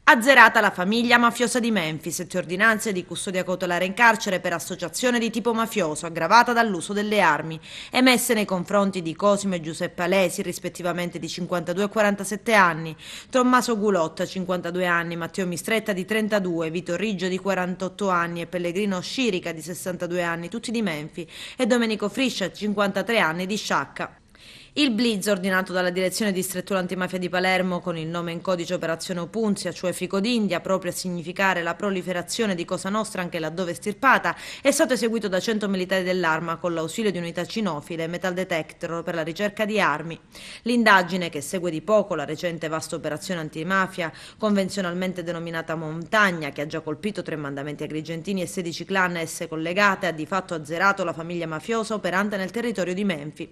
Azzerata la famiglia mafiosa di Memphis, 7 ordinanze di custodia cautelare in carcere per associazione di tipo mafioso aggravata dall'uso delle armi, emesse nei confronti di Cosimo e Giuseppe Alesi, rispettivamente di 52 e 47 anni, Tommaso Gulotta, 52 anni, Matteo Mistretta di 32, Vito Riggio di 48 anni e Pellegrino Scirica di 62 anni, tutti di Menfi, e Domenico Friscia, 53 anni, di Sciacca. Il blitz ordinato dalla Direzione Distrettuale Antimafia di Palermo con il nome in codice Operazione Opunzia, cioè Fico d'India, proprio a significare la proliferazione di Cosa Nostra anche laddove estirpata, è stato eseguito da 100 militari dell'Arma con l'ausilio di unità cinofile e metal detector per la ricerca di armi. L'indagine, che segue di poco la recente vasta operazione antimafia, convenzionalmente denominata Montagna, che ha già colpito 3 mandamenti agrigentini e 16 clan esse collegate, ha di fatto azzerato la famiglia mafiosa operante nel territorio di Menfi.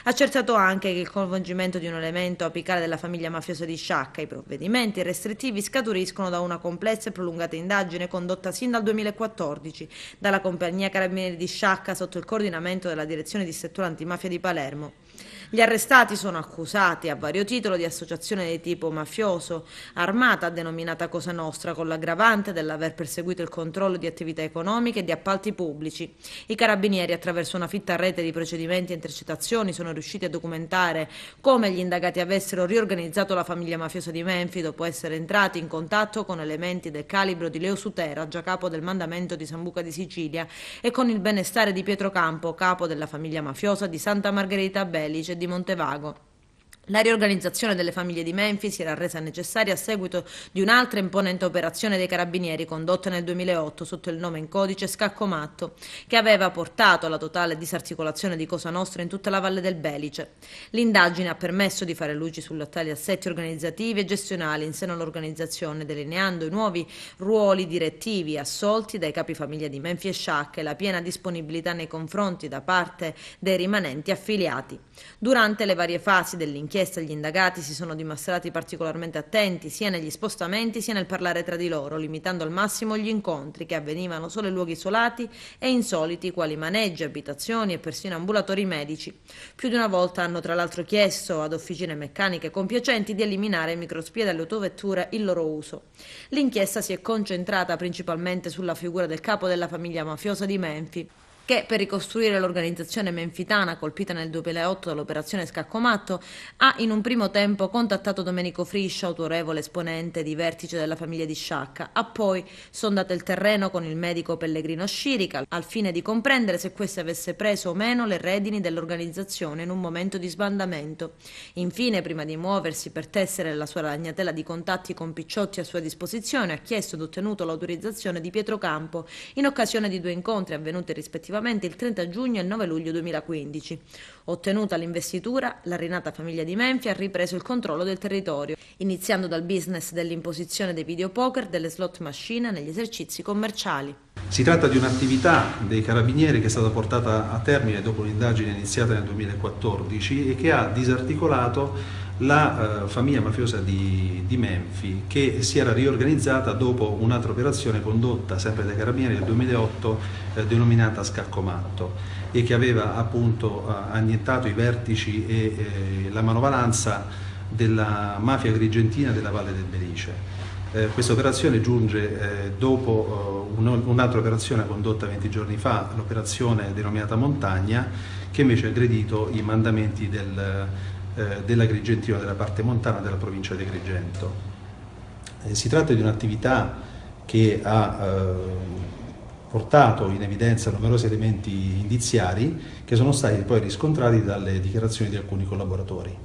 Accertato anche che il coinvolgimento di un elemento apicale della famiglia mafiosa di Sciacca. I provvedimenti restrittivi scaturiscono da una complessa e prolungata indagine condotta sin dal 2014 dalla compagnia Carabinieri di Sciacca sotto il coordinamento della Direzione Distrettuale Antimafia di Palermo. Gli arrestati sono accusati a vario titolo di associazione di tipo mafioso armata denominata Cosa Nostra, con l'aggravante dell'aver perseguito il controllo di attività economiche e di appalti pubblici. I carabinieri, attraverso una fitta rete di procedimenti e intercettazioni, sono riusciti a documentare come gli indagati avessero riorganizzato la famiglia mafiosa di Menfi dopo essere entrati in contatto con elementi del calibro di Leo Sutera, già capo del mandamento di Sambuca di Sicilia, e con il benestare di Pietro Campo, capo della famiglia mafiosa di Santa Margherita Belice di Montevago. La riorganizzazione delle famiglie di Menfi si era resa necessaria a seguito di un'altra imponente operazione dei carabinieri condotta nel 2008 sotto il nome in codice Scacco Matto, che aveva portato alla totale disarticolazione di Cosa Nostra in tutta la Valle del Belice. L'indagine ha permesso di fare luci sugli attuali assetti organizzativi e gestionali in seno all'organizzazione, delineando i nuovi ruoli direttivi assolti dai capifamiglia di Menfi e Sciacca e la piena disponibilità nei confronti da parte dei rimanenti affiliati. Durante le varie fasi dell'inchiesta gli indagati si sono dimostrati particolarmente attenti sia negli spostamenti sia nel parlare tra di loro, limitando al massimo gli incontri che avvenivano solo in luoghi isolati e insoliti quali maneggi, abitazioni e persino ambulatori medici. Più di una volta hanno tra l'altro chiesto ad officine meccaniche compiacenti di eliminare microspie dalle autovetture il loro uso. L'inchiesta si è concentrata principalmente sulla figura del capo della famiglia mafiosa di Menfi, che per ricostruire l'organizzazione menfitana colpita nel 2008 dall'operazione Scaccomatto ha in un primo tempo contattato Domenico Friscia, autorevole esponente di vertice della famiglia di Sciacca, ha poi sondato il terreno con il medico Pellegrino Scirica al fine di comprendere se questo avesse preso o meno le redini dell'organizzazione in un momento di sbandamento. Infine, prima di muoversi per tessere la sua ragnatela di contatti con picciotti a sua disposizione, ha chiesto ed ottenuto l'autorizzazione di Pietro Campo in occasione di 2 incontri avvenuti rispettivamente il 30 giugno e il 9 luglio 2015. Ottenuta l'investitura, la rinata famiglia di Menfi ha ripreso il controllo del territorio, iniziando dal business dell'imposizione dei videopoker, delle slot machine negli esercizi commerciali. Si tratta di un'attività dei carabinieri che è stata portata a termine dopo un'indagine iniziata nel 2014 e che ha disarticolato la famiglia mafiosa di Menfi, che si era riorganizzata dopo un'altra operazione condotta sempre dai carabinieri nel 2008 denominata Scaccomatto e che aveva appunto annientato i vertici e la manovalanza della mafia agrigentina della Valle del Belice. Questa operazione giunge dopo un'altra operazione condotta 20 giorni fa, l'operazione denominata Montagna, che invece ha aggredito i mandamenti dell'Agrigentino, della parte montana della provincia di Agrigento. Si tratta di un'attività che ha portato in evidenza numerosi elementi indiziari che sono stati poi riscontrati dalle dichiarazioni di alcuni collaboratori.